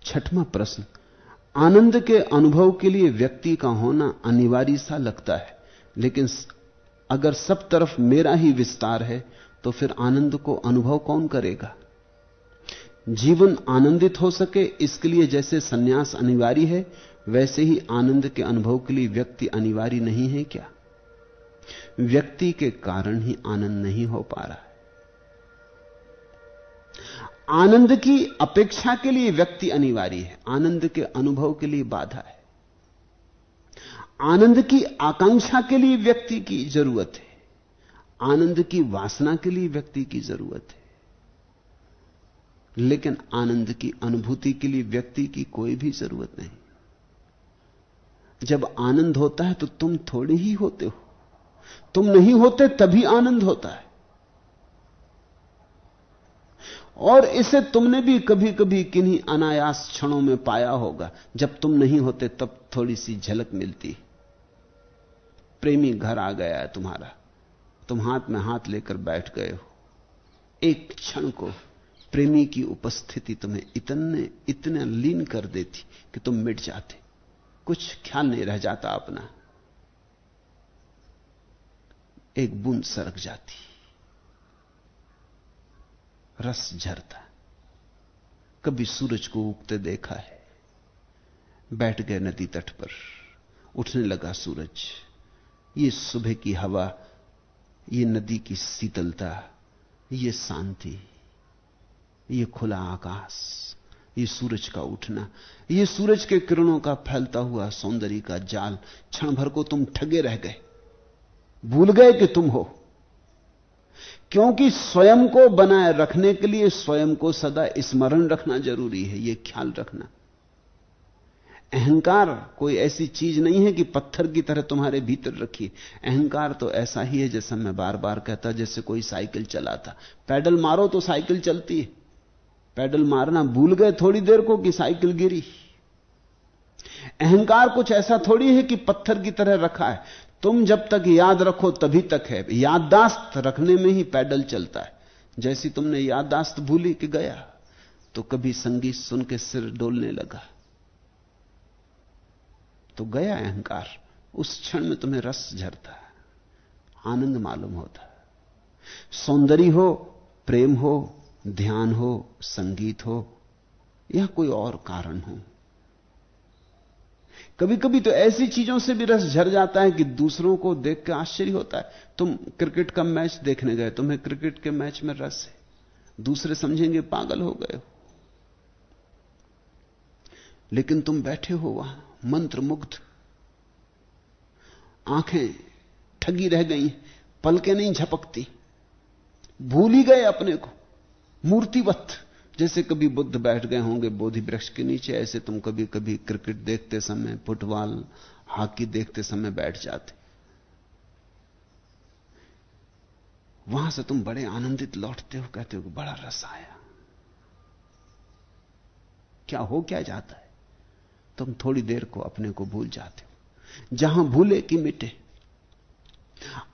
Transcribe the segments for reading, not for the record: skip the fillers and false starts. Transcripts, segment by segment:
छठवां प्रश्न, आनंद के अनुभव के लिए व्यक्ति का होना अनिवार्य सा लगता है, लेकिन अगर सब तरफ मेरा ही विस्तार है तो फिर आनंद को अनुभव कौन करेगा? जीवन आनंदित हो सके इसके लिए जैसे सन्यास अनिवार्य है, वैसे ही आनंद के अनुभव के लिए व्यक्ति अनिवार्य नहीं है क्या? व्यक्ति के कारण ही आनंद नहीं हो पा रहा है। आनंद की अपेक्षा के लिए व्यक्ति अनिवार्य है, आनंद के अनुभव के लिए बाधा है। आनंद की आकांक्षा के लिए व्यक्ति की जरूरत है, आनंद की वासना के लिए व्यक्ति की जरूरत है, लेकिन आनंद की अनुभूति के लिए व्यक्ति की कोई भी जरूरत नहीं। जब आनंद होता है तो तुम थोड़े ही होते हो, तुम नहीं होते तभी आनंद होता है। और इसे तुमने भी कभी कभी किन्हीं अनायास क्षणों में पाया होगा, जब तुम नहीं होते तब थोड़ी सी झलक मिलती। प्रेमी घर आ गया है तुम्हारा, तुम हाथ में हाथ लेकर बैठ गए हो, एक क्षण को प्रेमी की उपस्थिति तुम्हें इतने लीन कर देती कि तुम मिट जाते, कुछ ख्याल नहीं रह जाता अपना, एक बूंद सरक जाती, रस झरता। कभी सूरज को उगते देखा है, बैठ गए नदी तट पर, उठने लगा सूरज, ये सुबह की हवा, ये नदी की शीतलता, ये शांति, ये खुला आकाश, ये सूरज का उठना, ये सूरज के किरणों का फैलता हुआ सौंदर्य का जाल, क्षण भर को तुम ठगे रह गए, भूल गए कि तुम हो। क्योंकि स्वयं को बनाए रखने के लिए स्वयं को सदा स्मरण रखना जरूरी है, यह ख्याल रखना। अहंकार कोई ऐसी चीज नहीं है कि पत्थर की तरह तुम्हारे भीतर रखी। अहंकार तो ऐसा ही है, जैसा मैं बार बार कहता, जैसे कोई साइकिल चलाता, पैडल मारो तो साइकिल चलती है, पैडल मारना भूल गए थोड़ी देर को कि साइकिल गिरी। अहंकार कुछ ऐसा थोड़ी है कि पत्थर की तरह रखा है, तुम जब तक याद रखो तभी तक है। याददाश्त रखने में ही पैडल चलता है। जैसी तुमने याददाश्त भूली कि गया, तो कभी संगीत सुन के सिर डोलने लगा तो गया अहंकार। उस क्षण में तुम्हें रस झरता है, आनंद मालूम होता है। सौंदर्य हो, प्रेम हो, ध्यान हो, संगीत हो, या कोई और कारण हो। कभी कभी तो ऐसी चीजों से भी रस झर जाता है कि दूसरों को देख के आश्चर्य होता है। तुम क्रिकेट का मैच देखने गए, तुम्हें क्रिकेट के मैच में रस है, दूसरे समझेंगे पागल हो गए हो, लेकिन तुम बैठे हो वहां मंत्रमुग्ध, आंखें ठगी रह गई, पलकें नहीं झपकती, भूल ही गए अपने को, मूर्तिवत। जैसे कभी बुद्ध बैठ गए होंगे बोधि वृक्ष के नीचे, ऐसे तुम कभी कभी क्रिकेट देखते समय, फुटबॉल, हॉकी देखते समय बैठ जाते। वहां से तुम बड़े आनंदित लौटते हो, कहते हो कि बड़ा रस आया। क्या जाता है? तुम थोड़ी देर को अपने को भूल जाते हो। जहां भूले कि मिटे।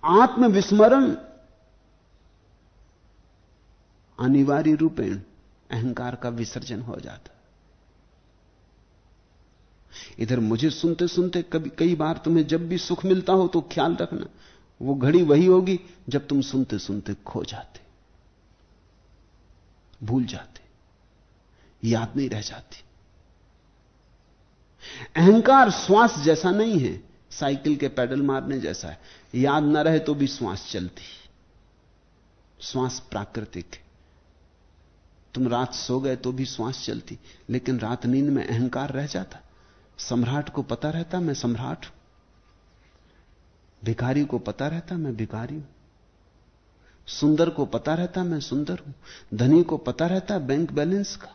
आत्मविस्मरण अनिवार्य रूपेण अहंकार का विसर्जन हो जाता। इधर मुझे सुनते सुनते कई बार तुम्हें जब भी सुख मिलता हो तो ख्याल रखना, वो घड़ी वही होगी जब तुम सुनते सुनते खो जाते, भूल जाते, याद नहीं रह जाती। अहंकार श्वास जैसा नहीं है, साइकिल के पैडल मारने जैसा है। याद ना रहे तो भी श्वास चलती। श्वास प्राकृतिक है। तुम रात सो गए तो भी श्वास चलती, लेकिन रात नींद में अहंकार रह जाता। सम्राट को पता रहता मैं सम्राट हूं, भिखारी को पता रहता मैं भिखारी हूं, सुंदर को पता रहता मैं सुंदर हूं, धनी को पता रहता बैंक बैलेंस का।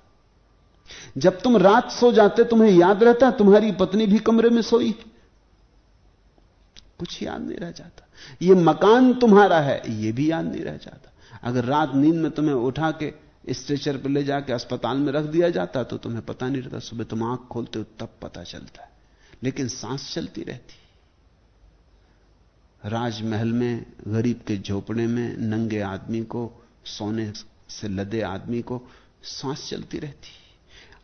जब तुम रात सो जाते तुम्हें याद रहता तुम्हारी पत्नी भी कमरे में सोई, कुछ याद नहीं रह जाता। ये मकान तुम्हारा है, ये भी याद नहीं रह जाता। अगर रात नींद में तुम्हें उठा के स्ट्रेचर पर ले जाके अस्पताल में रख दिया जाता तो तुम्हें पता नहीं रहता, सुबह तुम आंख खोलते हो तब पता चलता है। लेकिन सांस चलती रहती। राजमहल में, गरीब के झोपड़े में, नंगे आदमी को, सोने से लदे आदमी को सांस चलती रहती।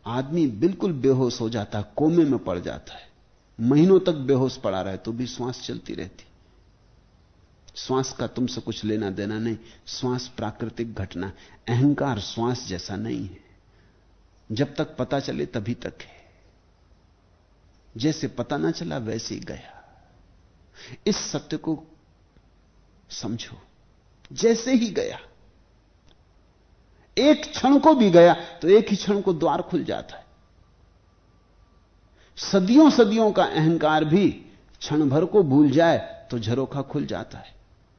आदमी बिल्कुल बेहोश हो जाता है, कोमे में पड़ जाता है, महीनों तक बेहोश पड़ा रहे तो भी श्वास चलती रहती। श्वास का तुमसे कुछ लेना देना नहीं, श्वास प्राकृतिक घटना। अहंकार श्वास जैसा नहीं है, जब तक पता चले तभी तक है, जैसे पता ना चला वैसे ही गया। इस सत्य को समझो, जैसे ही गया, एक क्षण को भी गया तो एक ही क्षण को द्वार खुल जाता है। सदियों सदियों का अहंकार भी क्षण भर को भूल जाए तो झरोखा खुल जाता है,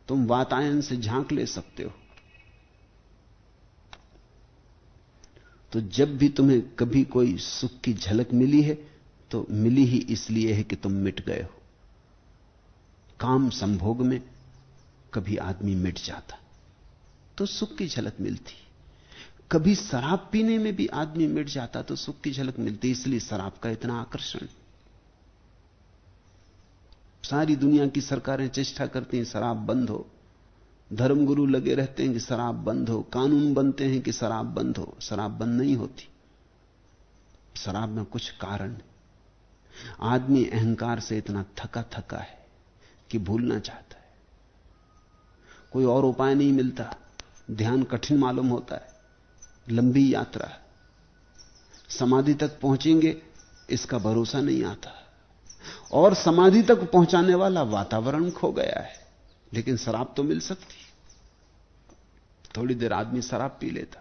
तुम वातायन से झांक ले सकते हो। तो जब भी तुम्हें कभी कोई सुख की झलक मिली है तो मिली ही इसलिए है कि तुम मिट गए हो। काम संभोग में कभी आदमी मिट जाता तो सुख की झलक मिलती, कभी शराब पीने में भी आदमी मिट जाता तो सुख की झलक मिलती। इसलिए शराब का इतना आकर्षण। सारी दुनिया की सरकारें चेष्टा करती हैं शराब बंद हो, धर्मगुरु लगे रहते हैं कि शराब बंद हो, कानून बनते हैं कि शराब बंद हो। शराब बंद नहीं होती, शराब में कुछ कारण। आदमी अहंकार से इतना थका थका है कि भूलना चाहता है, कोई और उपाय नहीं मिलता। ध्यान कठिन मालूम होता है, लंबी यात्रा, समाधि तक पहुंचेंगे इसका भरोसा नहीं आता, और समाधि तक पहुंचाने वाला वातावरण खो गया है। लेकिन शराब तो मिल सकती, थोड़ी देर आदमी शराब पी लेता।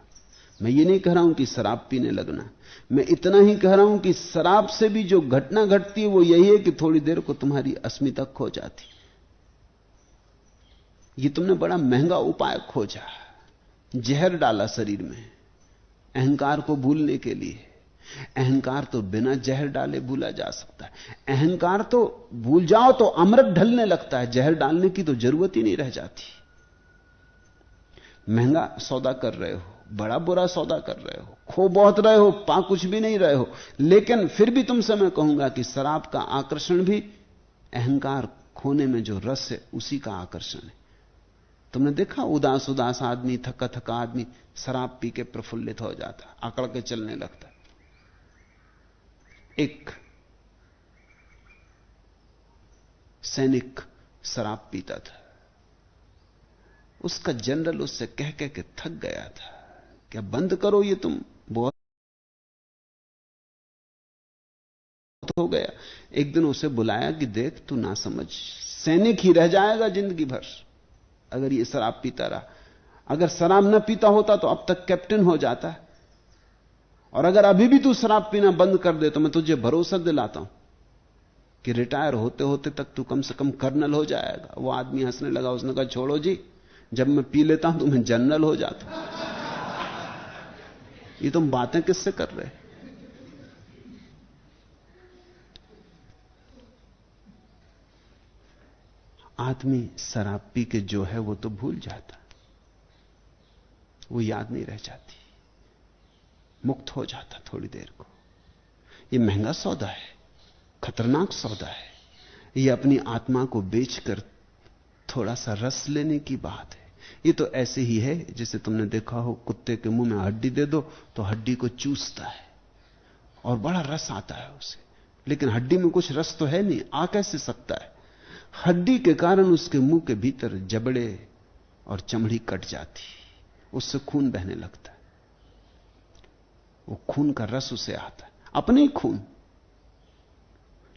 मैं ये नहीं कह रहा हूं कि शराब पीने लगना, मैं इतना ही कह रहा हूं कि शराब से भी जो घटना घटती है वो यही है कि थोड़ी देर को तुम्हारी अस्मिता खो जाती। ये तुमने बड़ा महंगा उपाय खोजा, जहर डाला शरीर में अहंकार को भूलने के लिए। अहंकार तो बिना जहर डाले भूला जा सकता है। अहंकार तो भूल जाओ तो अमृत ढलने लगता है, जहर डालने की तो जरूरत ही नहीं रह जाती। महंगा सौदा कर रहे हो, बड़ा बुरा सौदा कर रहे हो, खो बहुत रहे हो, पा कुछ भी नहीं रहे हो, लेकिन फिर भी तुमसे मैं कहूंगा कि शराब का आकर्षण भी अहंकार खोने में जो रस है उसी का आकर्षण है। तुमने देखा उदास उदास आदमी, थका थका आदमी शराब पी के प्रफुल्लित हो जाता, आकड़ के चलने लगता। एक सैनिक शराब पीता था, उसका जनरल उससे कह कह के थक गया था, क्या बंद करो, ये तुम बहुत हो गया। एक दिन उसे बुलाया कि देख तू ना समझ, सैनिक ही रह जाएगा जिंदगी भर अगर ये शराब पीता रहा। अगर शराब ना पीता होता तो अब तक कैप्टन हो जाता, और अगर अभी भी तू शराब पीना बंद कर दे तो मैं तुझे भरोसा दिलाता हूं कि रिटायर होते होते तक तू कम से कम कर्नल हो जाएगा। वो आदमी हंसने लगा, उसने कहा छोड़ो जी, जब मैं पी लेता हूं तो मैं जनरल हो जाता हूं। ये तुम बातें किससे कर रहे? आदमी शराब पी के जो है वो तो भूल जाता, वो याद नहीं रह जाती, मुक्त हो जाता थोड़ी देर को। ये महंगा सौदा है, खतरनाक सौदा है। ये अपनी आत्मा को बेचकर थोड़ा सा रस लेने की बात है। ये तो ऐसे ही है जैसे तुमने देखा हो, कुत्ते के मुंह में हड्डी दे दो तो हड्डी को चूसता है और बड़ा रस आता है उसे, लेकिन हड्डी में कुछ रस तो है नहीं, आ कैसे सकता है? हड्डी के कारण उसके मुंह के भीतर जबड़े और चमड़ी कट जाती, उससे खून बहने लगता है, वो खून का रस उसे आता है, अपने ही खून,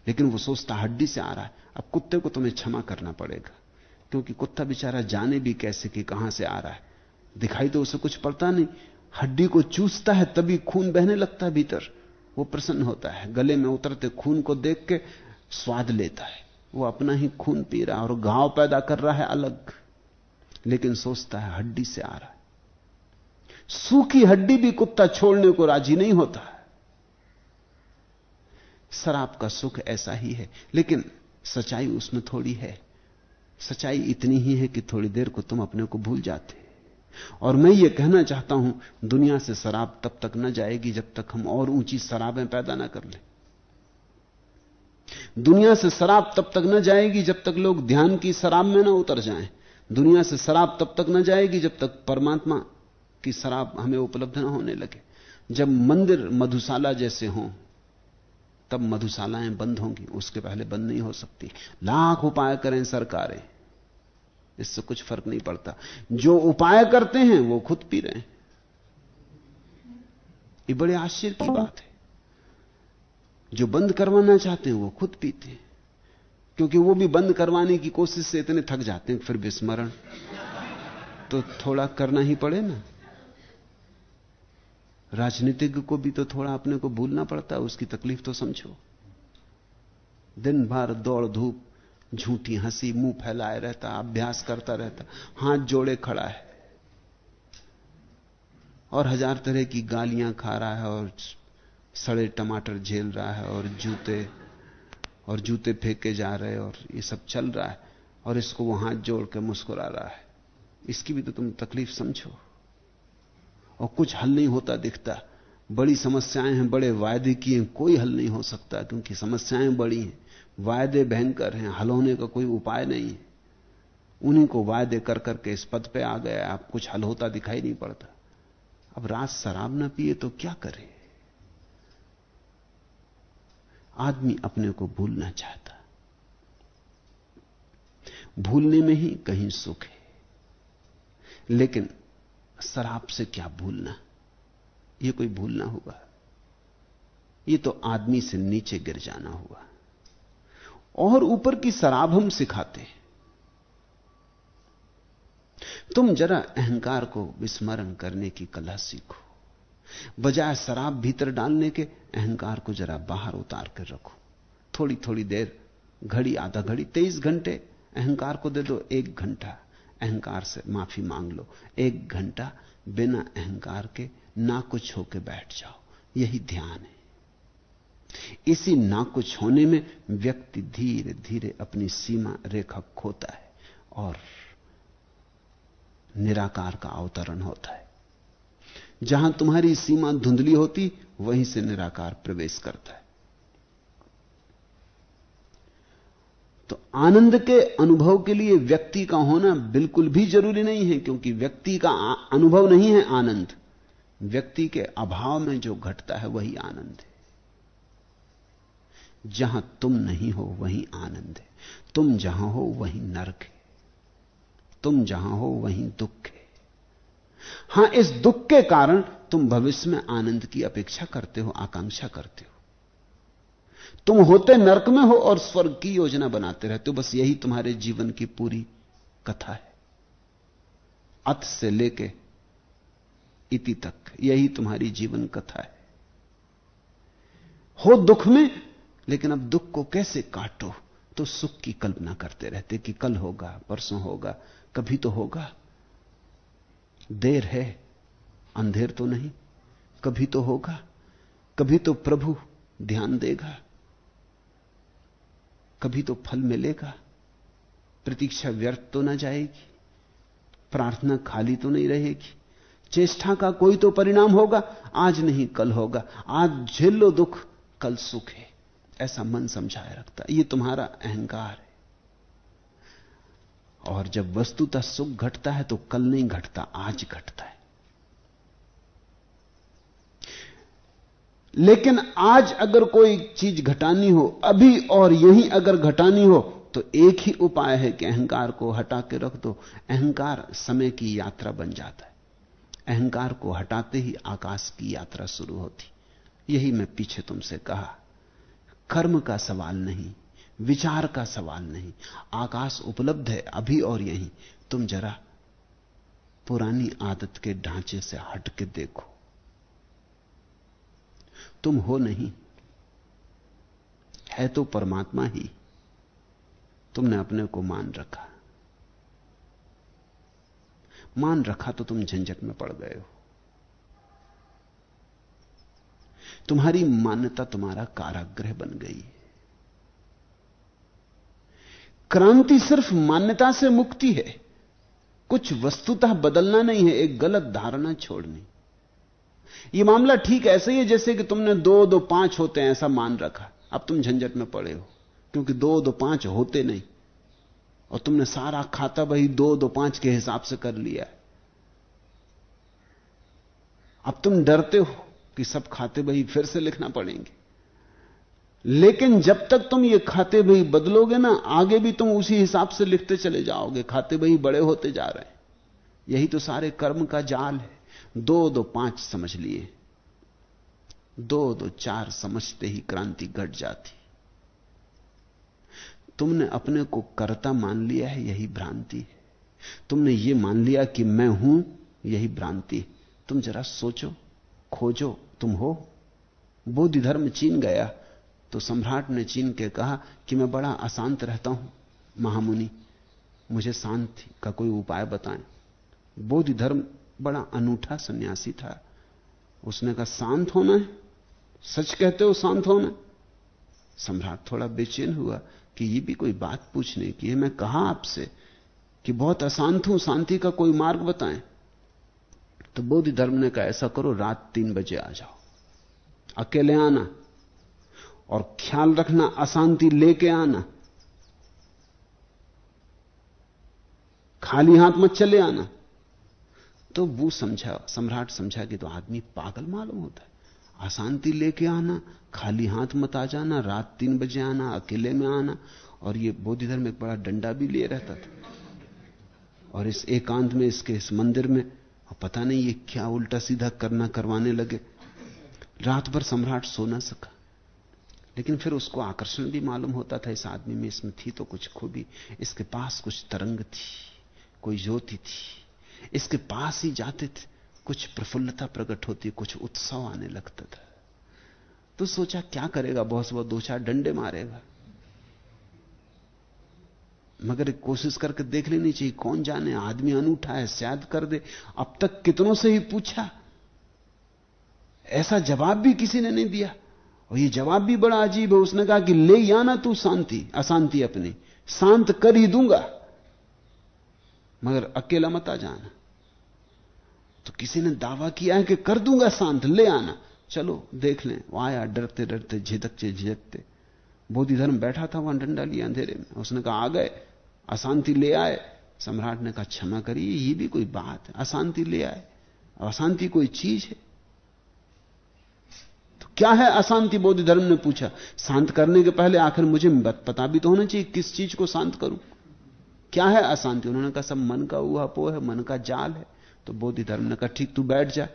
लेकिन वो सोचता हड्डी से आ रहा है। अब कुत्ते को तुम्हें क्षमा करना पड़ेगा, क्योंकि कुत्ता बेचारा जाने भी कैसे कि कहां से आ रहा है, दिखाई तो उसे कुछ पड़ता नहीं, हड्डी को चूसता है तभी खून बहने लगता है भीतर, वो प्रसन्न होता है, गले में उतरते खून को देख के स्वाद लेता है, वो अपना ही खून पी रहा है और घाव पैदा कर रहा है अलग, लेकिन सोचता है हड्डी से आ रहा है। सूखी हड्डी भी कुत्ता छोड़ने को राजी नहीं होता। शराब का सुख ऐसा ही है, लेकिन सच्चाई उसमें थोड़ी है। सच्चाई इतनी ही है कि थोड़ी देर को तुम अपने को भूल जाते। और मैं ये कहना चाहता हूं, दुनिया से शराब तब तक न जाएगी जब तक हम और ऊंची शराबें पैदा न कर लें। दुनिया से शराब तब तक न जाएगी जब तक लोग ध्यान की शराब में न उतर जाएं। दुनिया से शराब तब तक न जाएगी जब तक परमात्मा की शराब हमें उपलब्ध न होने लगे। जब मंदिर मधुशाला जैसे हों तब मधुशालाएं बंद होंगी, उसके पहले बंद नहीं हो सकती। लाख उपाय करें सरकारें, इससे कुछ फर्क नहीं पड़ता। जो उपाय करते हैं वो खुद पी रहे हैं। ये बड़े आश्चर्य की बात है। जो बंद करवाना चाहते हैं वो खुद पीते हैं, क्योंकि वो भी बंद करवाने की कोशिश से इतने थक जाते हैं, फिर विस्मरण तो थोड़ा करना ही पड़े ना। राजनीतिज्ञ को भी तो थोड़ा अपने को भूलना पड़ता है, उसकी तकलीफ तो समझो। दिन भर दौड़ धूप, झूठी हंसी, मुंह फैलाए रहता, अभ्यास करता रहता, हाथ जोड़े खड़ा है और हजार तरह की गालियां खा रहा है और सड़े टमाटर झेल रहा है और जूते फेंके जा रहे, और ये सब चल रहा है, और इसको वो हाथ जोड़ के मुस्कुरा रहा है। इसकी भी तो तुम तकलीफ समझो। और कुछ हल नहीं होता दिखता। बड़ी समस्याएं हैं, बड़े वायदे किए, कोई हल नहीं हो सकता, क्योंकि समस्याएं बड़ी हैं, वायदे भयंकर हैं, हल होने का कोई उपाय नहीं है। उन्हीं को वायदे कर करके इस पद पे आ गया, अब कुछ हल होता दिखाई नहीं पड़ता। अब रात शराब ना पिए तो क्या करे? आदमी अपने को भूलना चाहता, भूलने में ही कहीं सुख है। लेकिन शराब से क्या भूलना? यह कोई भूलना हुआ? यह तो आदमी से नीचे गिर जाना हुआ। और ऊपर की शराब हम सिखाते हैं। तुम जरा अहंकार को विस्मरण करने की कला सीखो। बजाय शराब भीतर डालने के, अहंकार को जरा बाहर उतार कर रखो। थोड़ी थोड़ी देर, घड़ी आधा घड़ी, 23 घंटे अहंकार को दे दो। 1 घंटा अहंकार से माफी मांग लो। 1 घंटा बिना अहंकार के ना कुछ होके बैठ जाओ। यही ध्यान है। इसी ना कुछ होने में व्यक्ति धीरे धीरे अपनी सीमा रेखा खोता है और निराकार का अवतरण होता है। जहां तुम्हारी सीमा धुंधली होती, वहीं से निराकार प्रवेश करता है। तो आनंद के अनुभव के लिए व्यक्ति का होना बिल्कुल भी जरूरी नहीं है, क्योंकि व्यक्ति का अनुभव नहीं है आनंद। व्यक्ति के अभाव में जो घटता है वही आनंद है। जहां तुम नहीं हो वहीं आनंद है। तुम जहां हो वहीं नरक है। तुम जहां हो वहीं दुख है। हां, इस दुख के कारण तुम भविष्य में आनंद की अपेक्षा करते हो, आकांक्षा करते हो। तुम होते नरक में हो और स्वर्ग की योजना बनाते रहते हो। बस यही तुम्हारे जीवन की पूरी कथा है। अत से लेके इति तक यही तुम्हारी जीवन कथा है। हो दुख में, लेकिन अब दुख को कैसे काटो? तो सुख की कल्पना करते रहते कि कल होगा, परसों होगा, कभी तो होगा। देर है, अंधेर तो नहीं, कभी तो होगा, कभी तो प्रभु ध्यान देगा, कभी तो फल मिलेगा। प्रतीक्षा व्यर्थ तो ना जाएगी, प्रार्थना खाली तो नहीं रहेगी, चेष्टा का कोई तो परिणाम होगा। आज नहीं कल होगा, आज झेल लो दुख, कल सुख है, ऐसा मन समझाए रखता। यह तुम्हारा अहंकार है। और जब वस्तुतः सुख घटता है तो कल नहीं घटता, आज घटता है। लेकिन आज अगर कोई चीज घटानी हो, अभी और यहीं अगर घटानी हो, तो एक ही उपाय है कि अहंकार को हटा के रख दो। अहंकार समय की यात्रा बन जाता है। अहंकार को हटाते ही आकाश की यात्रा शुरू होती। यही मैं पीछे तुमसे कहा, कर्म का सवाल नहीं, विचार का सवाल नहीं, आकाश उपलब्ध है अभी और यहीं। तुम जरा पुरानी आदत के ढांचे से हट के देखो। तुम हो नहीं, है तो परमात्मा ही। तुमने अपने को मान रखा, मान रखा तो तुम झंझट में पड़ गए हो। तुम्हारी मान्यता तुम्हारा कारागृह बन गई है। क्रांति सिर्फ मान्यता से मुक्ति है, कुछ वस्तुतः बदलना नहीं है, एक गलत धारणा छोड़नी। यह मामला ठीक ऐसे ही है जैसे कि तुमने 2 2 5 होते हैं ऐसा मान रखा। अब तुम झंझट में पड़े हो, क्योंकि 2 2 5 होते नहीं, और तुमने सारा खाता वही 2 2 5 के हिसाब से कर लिया है। अब तुम डरते हो कि सब खाते बही फिर से लिखना पड़ेंगे। लेकिन जब तक तुम ये खाते बही बदलोगे ना, आगे भी तुम उसी हिसाब से लिखते चले जाओगे, खाते बही बड़े होते जा रहे हैं। यही तो सारे कर्म का जाल है। 2 2 5 समझ लिए, 2 2 4 समझते ही क्रांति घट जाती। तुमने अपने को कर्ता मान लिया है, यही भ्रांति है। तुमने ये मान लिया कि मैं हूं, यही भ्रांति है। तुम जरा सोचो, खोजो, तुम हो। बोधि धर्म चीन गया तो सम्राट ने चीन के कहा कि मैं बड़ा अशांत रहता हूं महामुनि, मुझे शांति का कोई उपाय बताएं। बोधि धर्म बड़ा अनूठा सन्यासी था। उसने कहा शांत होना है? सच कहते हो शांत होना? सम्राट थोड़ा बेचैन हुआ कि ये भी कोई बात पूछने की है। मैं कहा आपसे कि बहुत अशांत हूं, शांति का कोई मार्ग बताएं। तो बोधि धर्म ने कहा ऐसा करो, रात 3 बजे आ जाओ, अकेले आना, और ख्याल रखना अशांति लेके आना, खाली हाथ मत चले आना। तो वो समझा, सम्राट समझा कि तो आदमी पागल मालूम होता है। अशांति लेके आना, खाली हाथ मत आ जाना, रात 3 बजे आना, अकेले में आना। और ये बोधि धर्म एक बड़ा डंडा भी लिए रहता था, और इस एकांत में, इस मंदिर में पता नहीं ये क्या उल्टा सीधा करवाने लगे। रात भर सम्राट सो ना सका। लेकिन फिर उसको आकर्षण भी मालूम होता था इस आदमी में, इसमें थी तो कुछ खूबी, इसके पास कुछ तरंग थी, कोई ज्योति थी। इसके पास ही जाते थे कुछ प्रफुल्लता प्रकट होती, कुछ उत्सव आने लगता था। तो सोचा क्या करेगा, बहुत बहुत 2-4 डंडे मारेगा, मगर एक कोशिश करके देख लेनी चाहिए। कौन जाने, आदमी अनूठा है, शायद कर दे। अब तक कितनों से ही पूछा, ऐसा जवाब भी किसी ने नहीं दिया। और ये जवाब भी बड़ा अजीब है। उसने कहा कि ले ही आना तू शांति, अशांति अपनी शांत कर ही दूंगा, मगर अकेला मत आ जाना। तो किसी ने दावा किया है कि कर दूंगा शांत, ले आना, चलो देख लें। वो आया डरते डरते, झिझकते झिझकते। बोधि धर्म बैठा था वहां डंडा लिया अंधेरे में। उसने कहा आ गए, अशांति ले आए। सम्राट ने कहा क्षमा करिए, ये भी कोई बात है, अशांति ले आए? अशांति कोई चीज है? तो क्या है अशांति? बोधि धर्म ने पूछा। शांत करने के पहले आखिर मुझे पता भी तो होना चाहिए किस चीज को शांत करूं। क्या है अशांति? उन्होंने कहा सब मन का ऊहापोह है, मन का जाल है। तो बोधि धर्म ने कहा ठीक, तू बैठ जा,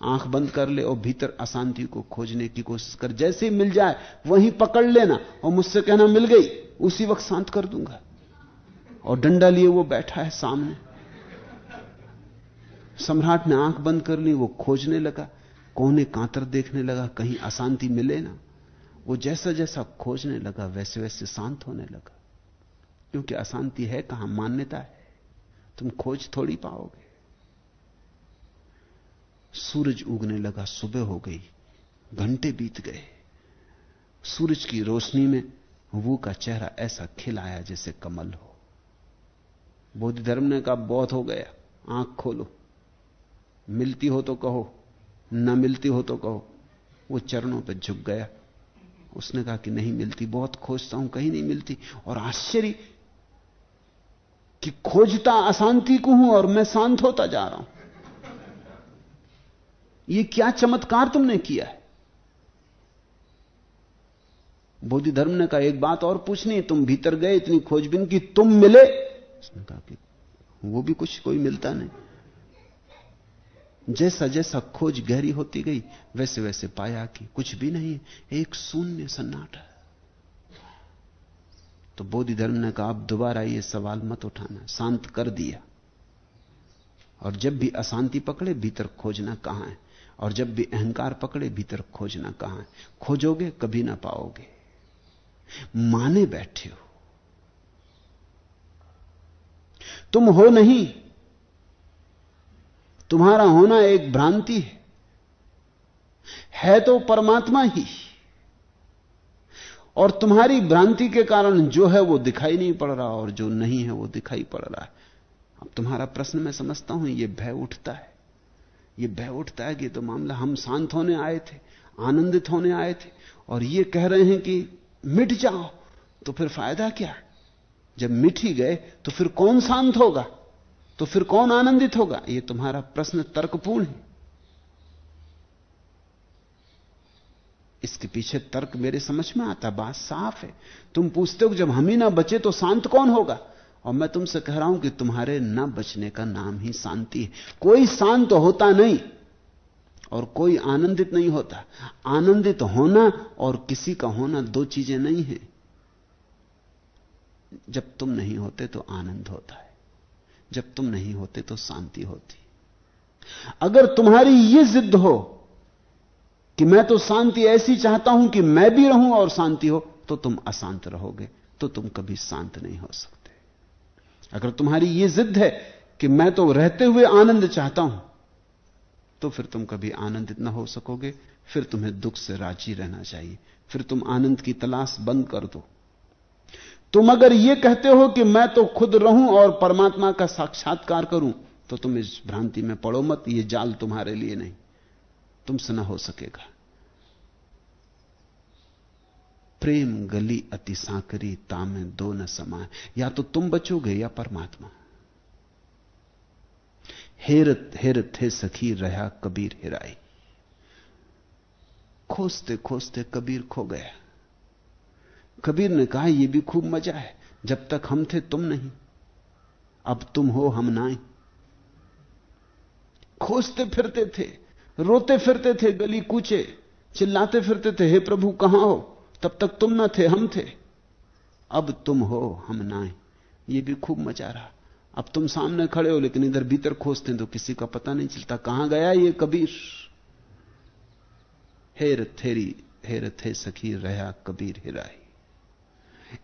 आंख बंद कर ले और भीतर अशांति को खोजने की कोशिश कर। जैसे ही मिल जाए वहीं पकड़ लेना और मुझसे कहना मिल गई, उसी वक्त शांत कर दूंगा। और डंडा लिए वो बैठा है सामने। सम्राट ने आंख बंद कर ली, वो खोजने लगा, कोने कांतर देखने लगा, कहीं अशांति मिले ना। वो जैसा जैसा खोजने लगा वैसे वैसे शांत होने लगा। क्योंकि अशांति है कहां, मान्यता है, तुम खोज थोड़ी पाओगे। सूरज उगने लगा, सुबह हो गई, घंटे बीत गए। सूरज की रोशनी में वो का चेहरा ऐसा खिल आया जैसे कमल हो। बोधि धर्म ने कहा बहुत हो गया, आंख खोलो, मिलती हो तो कहो, न मिलती हो तो कहो। वो चरणों पर झुक गया। उसने कहा कि नहीं मिलती, बहुत खोजता हूं, कहीं नहीं मिलती। और आश्चर्य कि खोजता अशांति को हूं और मैं शांत होता जा रहा हूं। ये क्या चमत्कार तुमने किया है? बोधि धर्म ने कहा एक बात और पूछनी है, तुम भीतर गए, इतनी खोजबीन की, तुम मिले? उसने कहा कि वो भी कुछ कोई मिलता नहीं। जैसा जैसा खोज गहरी होती गई वैसे वैसे पाया कि कुछ भी नहीं, एक शून्य सन्नाटा। तो बोधि धर्म ने कहा अब दोबारा ये सवाल मत उठाना, शांत कर दिया। और जब भी अशांति पकड़े भीतर खोजना कहां है, और जब भी अहंकार पकड़े भीतर खोजना कहां है। खोजोगे कभी ना पाओगे, माने बैठे हो। तुम हो नहीं, तुम्हारा होना एक भ्रांति है तो परमात्मा ही। और तुम्हारी भ्रांति के कारण जो है वो दिखाई नहीं पड़ रहा, और जो नहीं है वो दिखाई पड़ रहा है। अब तुम्हारा प्रश्न मैं समझता हूं, ये भय उठता है, ये भय उठता है कि तो मामला हम शांत होने आए थे, आनंदित होने आए थे, और ये कह रहे हैं कि मिट जाओ, तो फिर फायदा क्या? जब मिट ही गए तो फिर कौन शांत होगा, तो फिर कौन आनंदित होगा? ये तुम्हारा प्रश्न तर्कपूर्ण है। इसके पीछे तर्क मेरे समझ में आता, बात साफ है। तुम पूछते हो कि जब हम ही ना बचे तो शांत कौन होगा, और मैं तुमसे कह रहा हूं कि तुम्हारे ना बचने का नाम ही शांति है। कोई शांत होता नहीं और कोई आनंदित नहीं होता। आनंदित होना और किसी का होना दो चीजें नहीं है। जब तुम नहीं होते तो आनंद होता है, जब तुम नहीं होते तो शांति होती। अगर तुम्हारी यह जिद हो कि मैं तो शांति ऐसी चाहता हूं कि मैं भी रहूं और शांति हो, तो तुम अशांत रहोगे, तो तुम कभी शांत नहीं हो सकते। अगर तुम्हारी यह जिद है कि मैं तो रहते हुए आनंद चाहता हूं, तो फिर तुम कभी आनंदित ना हो सकोगे। फिर तुम्हें दुख से राजी रहना चाहिए, फिर तुम आनंद की तलाश बंद कर दो। तुम अगर यह कहते हो कि मैं तो खुद रहूं और परमात्मा का साक्षात्कार करूं, तो तुम इस भ्रांति में पड़ो मत। यह जाल तुम्हारे लिए नहीं, तुमसे ना हो सकेगा। प्रेम गली अति सांकरी, तामे दो न समाए। या तो तुम बचोगे या परमात्मा। हेरत हेरत हे सखी, रहा कबीर हिराई। खोजते खोजते कबीर खो गया। कबीर ने कहा, यह भी खूब मजा है, जब तक हम थे तुम नहीं, अब तुम हो हम नाई। खोजते फिरते थे, रोते फिरते थे गली कूचे, चिल्लाते फिरते थे, हे प्रभु कहां हो? तब तक तुम ना थे, हम थे। अब तुम हो हम नाई। यह भी खूब मजा रहा। अब तुम सामने खड़े हो, लेकिन इधर भीतर खोजते हैं तो किसी का पता नहीं चलता कहां गया ये कबीर। हेरत हे सखी, रहा कबीर हिराई।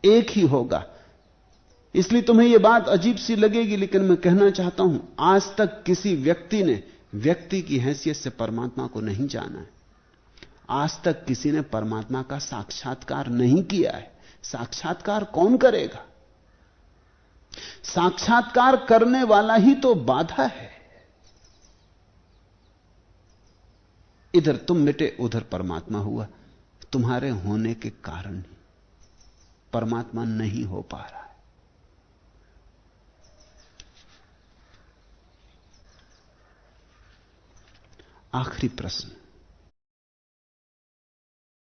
एक ही होगा। इसलिए तुम्हें यह बात अजीब सी लगेगी, लेकिन मैं कहना चाहता हूं, आज तक किसी व्यक्ति ने व्यक्ति की हैसियत से परमात्मा को नहीं जाना है। आज तक किसी ने परमात्मा का साक्षात्कार नहीं किया है। साक्षात्कार कौन करेगा? साक्षात्कार करने वाला ही तो बाधा है। इधर तुम मिटे, उधर परमात्मा हुआ। तुम्हारे होने के कारण ही परमात्मा नहीं हो पा रहा है। आखिरी प्रश्न,